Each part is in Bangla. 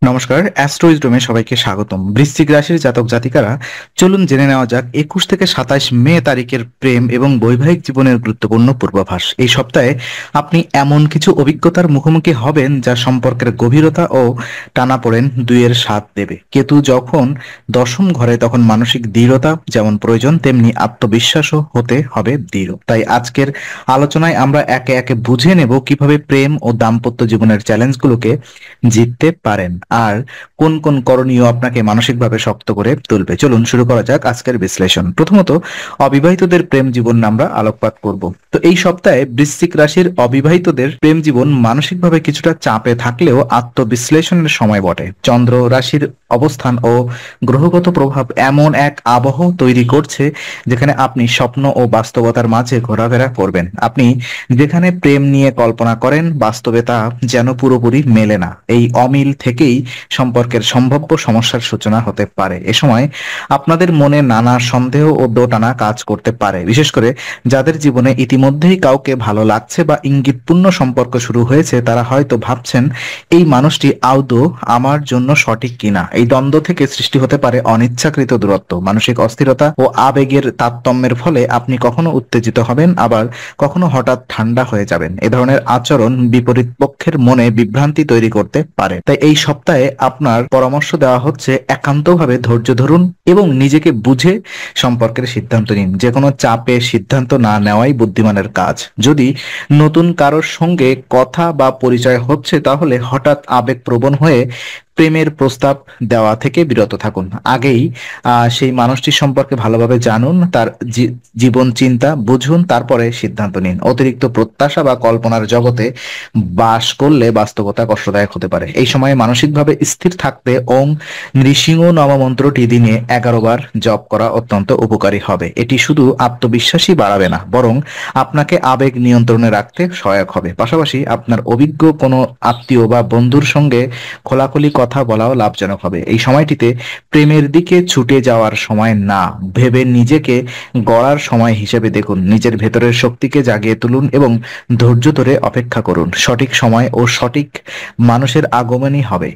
নমস্কার, অ্যাস্ট্রোইজডমে সবাইকে স্বাগতম। বৃশ্চিক রাশির জাতক জাতিকারা, চলুন জেনে নেওয়া যাক 21 থেকে 27 মে তারিখের প্রেম এবং বৈবাহিক জীবনের গুরুত্বপূর্ণ পূর্বাভাস। এই সপ্তাহে আপনি এমন কিছু অভিজ্ঞতার মুখোমুখি হবেন যা সম্পর্কের গভীরতা ও টানাপোড়েন দুইয়ের স্বাদ দেবে। কেতু যখন দশম ঘরে, তখন মানসিক দৃঢ়তা যেমন প্রয়োজন, তেমনি আত্মবিশ্বাসও হতে হবে দৃঢ়। তাই আজকের আলোচনায় আমরা একে একে বুঝে নেব কিভাবে প্রেম ও দাম্পত্য জীবনের চ্যালেঞ্জগুলোকে জিততে পারেন, আর কোন কোন করণীয় আপনাকে মানসিকভাবে শক্ত করে তুলবে। চলুন শুরু করা যাক আজকের বিশ্লেষণ। প্রথমত, অবিবাহিতদের প্রেম জীবন আমরা আলোকপাত করব। তো এই সপ্তাহে বৃশ্চিক রাশির অবিবাহিতদের প্রেম জীবন মানসিকভাবে কিছুটা চাপে থাকলেও আত্মবিশ্লেষণের সময় বটে। চন্দ্র রাশির অবস্থান ও গ্রহগত প্রভাব এমন এক আবহ তৈরি করছে যেখানে আপনি স্বপ্ন ও বাস্তবতার মাঝে ঘোরাফেরা করবেন। আপনি যেখানে প্রেম নিয়ে কল্পনা করেন, বাস্তবে তা যেন পুরোপুরি মেলে না। এই অমিল থেকেই সম্পর্কের সম্ভাব্য সমস্যার সূচনা হতে পারে। এ সময় আপনাদের মনে নানা সন্দেহ ও দোটানা কাজ করতে পারে, বিশেষ করে যাদের জীবনে ইতিমধ্যেই কাউকে ভালো লাগছে বা ইঙ্গিতপূর্ণ সম্পর্ক শুরু হয়েছে। তারা হয়তো ভাবছেন, এই মানুষটি আদৌ আমার জন্য সঠিক কিনা। এই দ্বন্দ্ব থেকে সৃষ্টি হতে পারে অনিচ্ছাকৃত দূরত্ব, মানসিক অস্থিরতা ও আবেগের তারতম্যের ফলে আপনি কখনো উত্তেজিত হবেন, আবার কখনো হঠাৎ ঠান্ডা হয়ে যাবেন। এ ধরনের আচরণ বিপরীত পক্ষের মনে বিভ্রান্তি তৈরি করতে পারে। তাই এই সপ্তাহে আপনার পরামর্শ দেওয়া হচ্ছে, একান্তভাবে ধৈর্য ধরুন এবং নিজেকে বুঝে সম্পর্কের সিদ্ধান্ত নিন। যে কোনো চাপে সিদ্ধান্ত না নেওয়াই বুদ্ধিমানের কাজ। যদি নতুন কারোর সঙ্গে কথা বা পরিচয় হচ্ছে, তাহলে হঠাৎ আবেগপ্রবণ হয়ে প্রেমের প্রস্তাব দেওয়া থেকে বিরত থাকুন। আগেই সেই মানুষটির সম্পর্কে ভালোভাবে জানুন, তার জীবন চিন্তা বুঝুন, তারপরে সিদ্ধান্ত নিন। অতিরিক্ত প্রত্যাশা বা কল্পনার জগতে বাস করলে বাস্তবতা কষ্টদায়ক হতে পারে। এই সময়ে মানসিকভাবে স্থির থাকতে ওং নৃসিংহ নম মন্ত্রটি দিনে 11 বার জপ করা অত্যন্ত উপকারী হবে। এটি শুধু আত্মবিশ্বাসই বাড়াবে না, বরং আপনাকে আবেগ নিয়ন্ত্রণে রাখতে সহায়ক হবে। পাশাপাশি আপনার অভিজ্ঞ কোনো আত্মীয় বা বন্ধুর সঙ্গে খোলাখুলি কথা বলাও লাভজনক হবে। এই সময়টিতে প্রেমের দিকে ছুটে যাওয়ার সময় না ভেবে নিজেকে গড়ার সময় হিসেবে দেখুন। নিজের ভেতরের শক্তিকে জাগিয়ে তুলুন এবং ধৈর্য ধরে অপেক্ষা করুন। সঠিক সময় ও সঠিক মানুষের আগমনই হবে।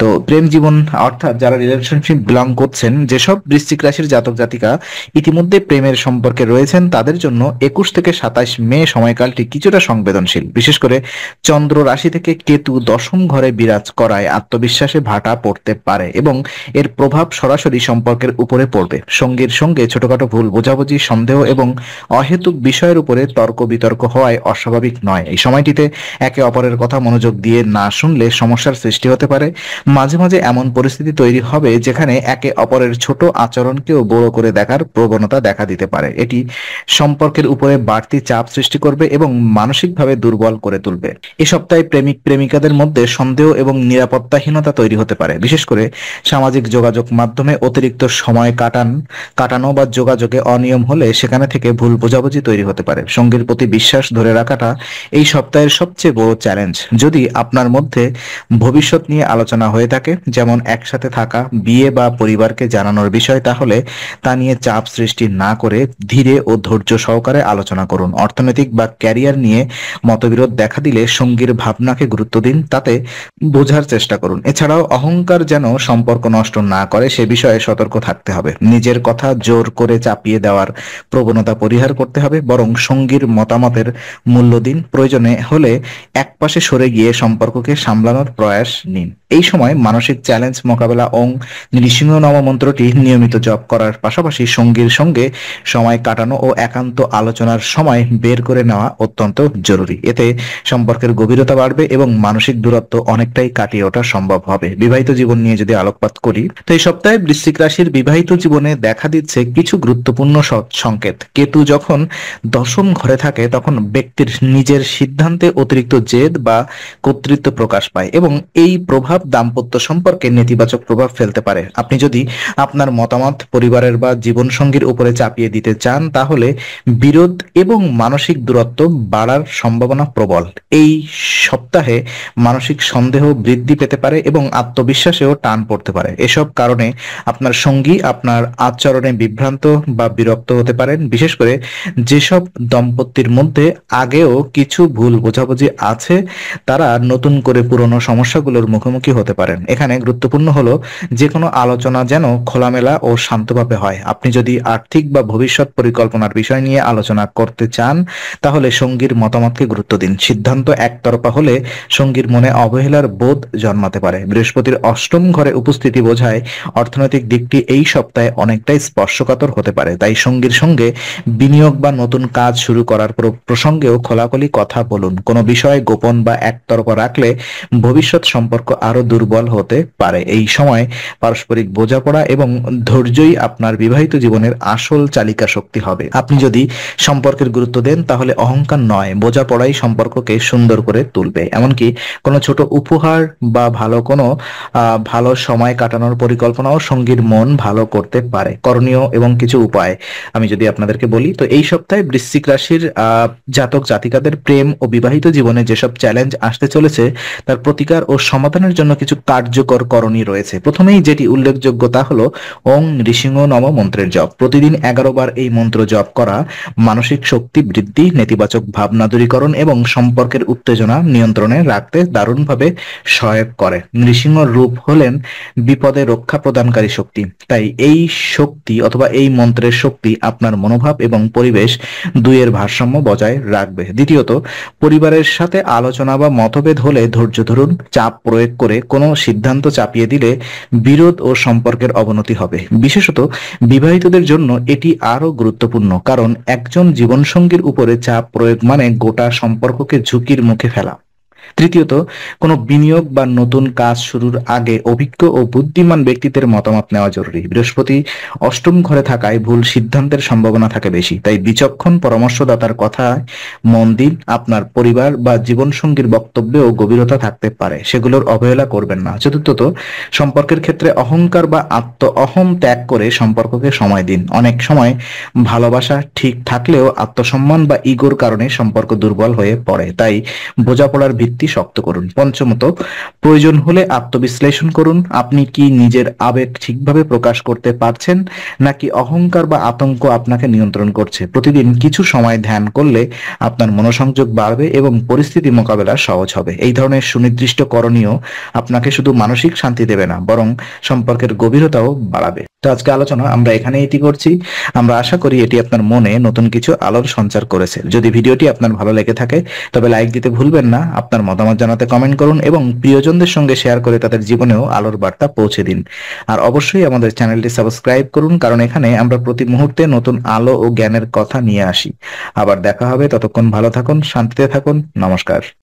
তো প্রেম জীবন, অর্থাৎ যারা রিলেশনশিপ বিলং করছেন, যেসব বৃশ্চিক রাশির জাতক জাতিকা ইতিমধ্যে প্রেমের সম্পর্কে রয়েছেন, তাদের জন্য 21 থেকে 27 মে সময়কালটি কিছুটা সংবেদনশীল। বিশেষ করে চন্দ্র রাশি থেকে কেতু দশম ঘরে বিরাজ করায় আত্মবিশ্বাসে ভাটা পড়তে পারে এবং এর প্রভাব সরাসরি সম্পর্কের উপরে পড়বে। সঙ্গীর সঙ্গে ছোটখাটো ভুল বোঝাবুঝি, সন্দেহ এবং অহেতুক বিষয়ের উপরে তর্ক বিতর্ক হওয়ায় অস্বাভাবিক নয়। এই সময়টিতে একে অপরের কথা মনোযোগ দিয়ে না শুনলে সমস্যার সৃষ্টি হতে পারে। মাঝে মাঝে এমন পরিস্থিতি তৈরি হবে যেখানে একে অপরের ছোট আচরণকেও বড় করে দেখার প্রবণতা দেখা দিতে পারে। এটি সম্পর্কের উপরে বাড়তি চাপ সৃষ্টি করবে এবং মানসিকভাবে দুর্বল করে তুলবে। এ সপ্তাহে প্রেমিক প্রেমিকাদের মধ্যে সন্দেহ এবং নিরাপত্তাহীনতা তৈরি হতে পারে, বিশেষ করে সামাজিক যোগাযোগ মাধ্যমে অতিরিক্ত সময় কাটানো বা যোগাযোগে অনিয়ম হলে সেখানে থেকে ভুল বোঝাবুঝি তৈরি হতে পারে। সঙ্গীর প্রতি বিশ্বাস ধরে রাখাটা এই সপ্তাহের সবচেয়ে বড় চ্যালেঞ্জ। যদি আপনার মধ্যে ভবিষ্যৎ নিয়ে আলোচনা হয়ে থাকে, যেমন একসাথে থাকা, বিয়ে বা পরিবারকে জানানোর বিষয়, তাহলে তা নিয়ে চাপ সৃষ্টি না করে ধীরে ও ধৈর্য সহকারে আলোচনা করুন। অর্থনৈতিক বা ক্যারিয়ার নিয়ে মতবিরোধ দেখা দিলে সঙ্গীর ভাবনাকে গুরুত্ব দিন, তাতে বোঝার চেষ্টা করুন। এছাড়াও অহংকার যেন সম্পর্ক নষ্ট না করে সে বিষয়ে সতর্ক থাকতে হবে। নিজের কথা জোর করে চাপিয়ে দেওয়ার প্রবণতা পরিহার করতে হবে, বরং সঙ্গীর মতামতের মূল্য দিন। প্রয়োজনে হলে একপাশে সরে গিয়ে সম্পর্ককে সামলানোর প্রয়াস নিন। এই সময় মানসিক চ্যালেঞ্জ মোকাবেলা ওং নৃসিংহ নম মন্ত্রটি নিয়মিত জপ করার পাশাপাশি সঙ্গীর সঙ্গে সময় কাটানো ও একান্ত আলোচনার সময় বের করে নেওয়া অত্যন্ত জরুরি। এতে সম্পর্কের গভীরতা বাড়বে এবং মানসিক দূরত্ব অনেকটাই কাটিয়ে ওঠা সম্ভব হবে। বিবাহিত জীবন নিয়ে যদি আলোকপাত করি, তো এই সপ্তাহে বৃশ্চিক রাশির বিবাহিত জীবনে দেখা দিচ্ছে কিছু গুরুত্বপূর্ণ সংকেত। কেতু যখন দশম ঘরে থাকে, তখন ব্যক্তির নিজের সিদ্ধান্তে অতিরিক্ত জেদ বা কর্তৃত্ব প্রকাশ পায় এবং এই প্রভাব দাম্পত্য সম্পর্কে নেতিবাচক প্রভাব ফেলতে পারে। আপনি যদি আপনার মতামত পরিবারের বা জীবনসঙ্গীর উপরে চাপিয়ে দিতে চান, তাহলে বিরোধ এবং মানসিক দূরত্ব বাড়ার সম্ভাবনা প্রবল। এই সপ্তাহে মানসিক সন্দেহ বৃদ্ধি পেতে পারে এবং আত্মবিশ্বাসেও টান পড়তে পারে। এসব কারণে আপনার সঙ্গী আপনার আচরণে বিভ্রান্ত বা বিরক্ত হতে পারেন, বিশেষ করে যেসব দম্পতির মধ্যে আগেও কিছু ভুল বোঝাবুঝি আছে, তারা নতুন করে পুরনো সমস্যাগুলোর মুখোমুখি হতে পারেন। এখানে গুরুত্বপূর্ণ হলো যে কোনো আলোচনা যেন খোলামেলা ও শান্তভাবে হয়। আপনি যদি আর্থিক বা ভবিষ্যৎ পরিকল্পনার বিষয় নিয়ে আলোচনা করতে চান, তাহলে সঙ্গীর মতামতকে গুরুত্ব দিন। সিদ্ধান্ত একতরফা হলে সঙ্গীর মনে অবহেলার বোধ জন্মাতে পারে। বৃহস্পতির অষ্টম ঘরে উপস্থিতি বোঝায় অর্থনৈতিক দিকটি এই সপ্তাহে অনেকটাই স্পর্শকাতর হতে পারে। তাই সঙ্গীর সঙ্গে বিনিয়োগ বা নতুন কাজ শুরু করার প্রসঙ্গেও খোলাখুলি কথা বলুন। কোনো বিষয় গোপন বা একতরফা রাখলে ভবিষ্যৎ সম্পর্ক আরো দুর্বল হতে পারে। এই সময় পারস্পরিক বোঝাপড়া এবং ধৈর্যই আপনার বিবাহিত জীবনের আসল চালিকা শক্তি হবে। আপনি যদি সম্পর্কের গুরুত্ব দেন, তাহলে অহংকার নয়, বোঝাপড়াই সম্পর্ককে সুন্দর করে তুলবে। এমনকি কোনো ছোট উপহার বা ভালো সময় কাটানোর পরিকল্পনাও সঙ্গীর মন ভালো করতে পারে। করণীয় এবং কিছু উপায় আমি যদি আপনাদেরকে বলি, তো এই সপ্তাহে বৃশ্চিক রাশির জাতক জাতিকাদের প্রেম ও বিবাহিত জীবনে যেসব চ্যালেঞ্জ আসতে চলেছে, তার প্রতিকার ও সমাধানের জন্য কিছু কার্যকর করণীয় রয়েছে। প্রথমেই যেটি উল্লেখযোগ্য তা হলো ওং নৃসিংহ নম মন্ত্রের জপ। প্রতিদিন 11 বার এই মন্ত্র জপ করা মানসিক শক্তি বৃদ্ধি, নেতিবাচক ভাবনা দূরীকরণ এবং সম্পর্কের উত্তেজনা নিয়ন্ত্রণে রাখতে দারুণভাবে সহায়ক করে। নৃসিংহ রূপ হলেন বিপদে রক্ষা প্রদানকারী শক্তি। তাই এই শক্তি অথবা এই মন্ত্রের শক্তি আপনার মনোভাব এবং পরিবেশ দুইয়ের ভারসাম্য বজায় রাখবে। দ্বিতীয়ত, পরিবারের সাথে আলোচনা বা মতভেদ হলে ধৈর্য ধরুন। চাপ প্রয়োগ করে কোনো সিদ্ধান্ত চাপিয়ে দিলে বিরোধ ও সম্পর্কের অবনতি হবে। বিশেষত বিবাহিতদের জন্য এটি আরো গুরুত্বপূর্ণ, কারণ একজন জীবনসঙ্গীর উপরে চাপ প্রয়োগ মানে গোটা সম্পর্ককে ঝুঁকির মুখে ফেলা। তৃতীয়ত, কোনো বিনিয়োগ বা নতুন কাজ শুরুর আগে অভিজ্ঞ ও বুদ্ধিমান ব্যক্তিদের মতামত নেওয়া জরুরি। বৃহস্পতি অষ্টম ঘরে থাকায় ভুল সিদ্ধান্তের সম্ভাবনা থাকে বেশি। তাই বিচক্ষণ পরামর্শদাতার কথায় মন দিন। আপনার পরিবার বা জীবনসঙ্গীর বক্তব্যেও গভীরতা থাকতে পারে, সেগুলোর অবহেলা করবেন না। চতুর্থত, সম্পর্কের ক্ষেত্রে অহংকার বা অহম ত্যাগ করে সম্পর্ককে সময় দিন। অনেক সময় ভালোবাসা ঠিক থাকলেও আত্মসম্মান বা ইগোর কারণে সম্পর্ক দুর্বল হয়ে পড়ে। তাই বোঝাপড়ার ভিত্তি শক্ত করুন। পঞ্চমত, প্রয়োজন হলে আত্মবিশ্লেষণ করুন। আপনি কি নিজের আবেগ ঠিকভাবে প্রকাশ করতে পারছেন, নাকি অহংকার বা আতঙ্ক আপনাকে নিয়ন্ত্রণ করছে? প্রতিদিন কিছু সময় ধ্যান করলে আপনার মনোসংযোগ বাড়বে এবং পরিস্থিতি মোকাবেলা সহজ হবে। এই ধরনের সুনির্দিষ্ট করণীয় আপনাকে শুধু মানসিক শান্তি দেবে না, বরং সম্পর্কের গভীরতাও বাড়াবে। তো আজকে আলোচনা আমরা এখানে এটি করছি। আমরা আশা করি এটি আপনার মনে নতুন কিছু আলোর সঞ্চার করেছে। যদি ভিডিওটি আপনার ভালো লেগে থাকে, তবে লাইক দিতে ভুলবেন না। আপনার মতামত জানাতে কমেন্ট করুন এবং প্রিয়জনদের সঙ্গে শেয়ার করে তাদের জীবনেও আলোর বার্তা পৌঁছে দিন। আর অবশ্যই আমাদের চ্যানেলটি সাবস্ক্রাইব করুন, কারণ এখানে আমরা প্রতি মুহূর্তে নতুন আলো ও জ্ঞানের কথা নিয়ে আসি। আবার দেখা হবে, ততক্ষণ ভালো থাকুন, শান্তিতে থাকুন। নমস্কার।